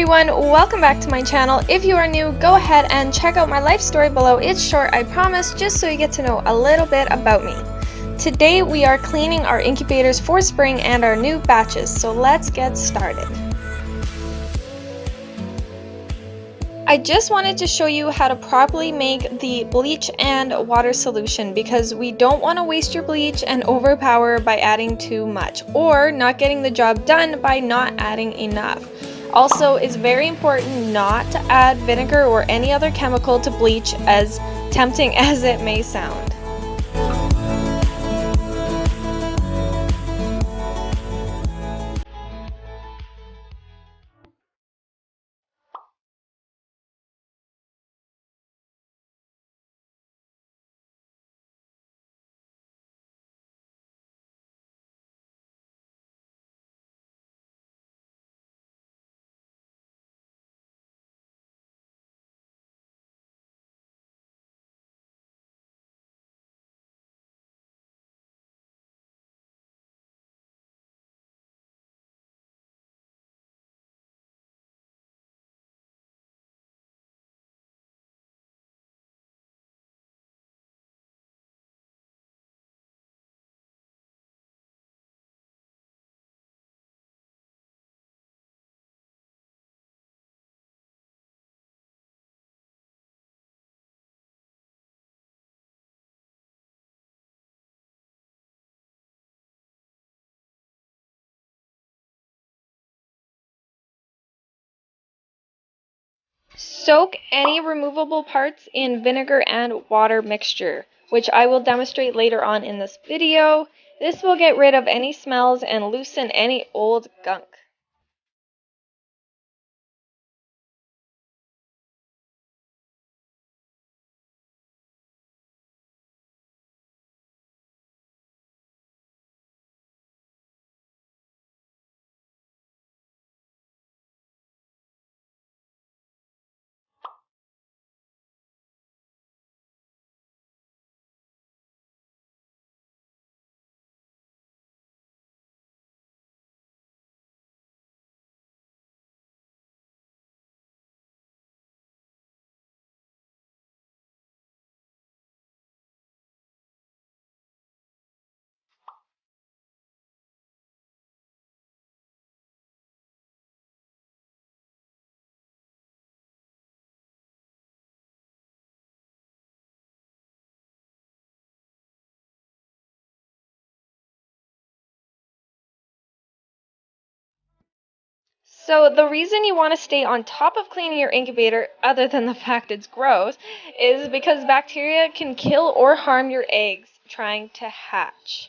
everyone, welcome back to my channel. If you are new, go ahead and check out my life story below. It's short, I promise, just so you get to know a little bit about me. Today we are cleaning our incubators for spring and our new batches, so let's get started. I just wanted to show you how to properly make the bleach and water solution because we don't want to waste your bleach and overpower by adding too much or not getting the job done by not adding enough. Also, it's very important not to add vinegar or any other chemical to bleach, as tempting as it may sound. Soak any removable parts in vinegar and water mixture, which I will demonstrate later on in this video. This will get rid of any smells and loosen any old gunk. So the reason you want to stay on top of cleaning your incubator, other than the fact it's gross, is because bacteria can kill or harm your eggs trying to hatch.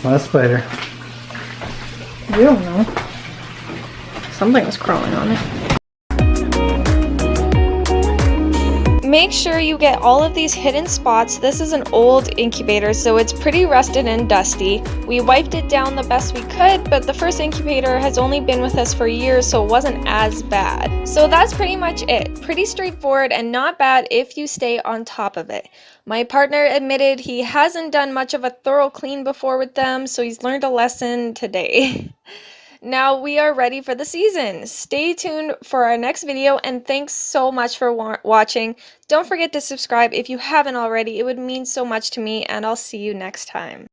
Last spider. I don't know. Something was crawling on it. Make sure you get all of these hidden spots. This is an old incubator, so it's pretty rusted and dusty. We wiped it down the best we could, but the first incubator has only been with us for years, so it wasn't as bad. So that's pretty much it. Pretty straightforward and not bad if you stay on top of it. My partner admitted he hasn't done much of a thorough clean before with them, so he's learned a lesson today. Now we are ready for the season. Stay tuned for our next video, and thanks so much for watching. Don't forget to subscribe if you haven't already. It would mean so much to me, and I'll see you next time.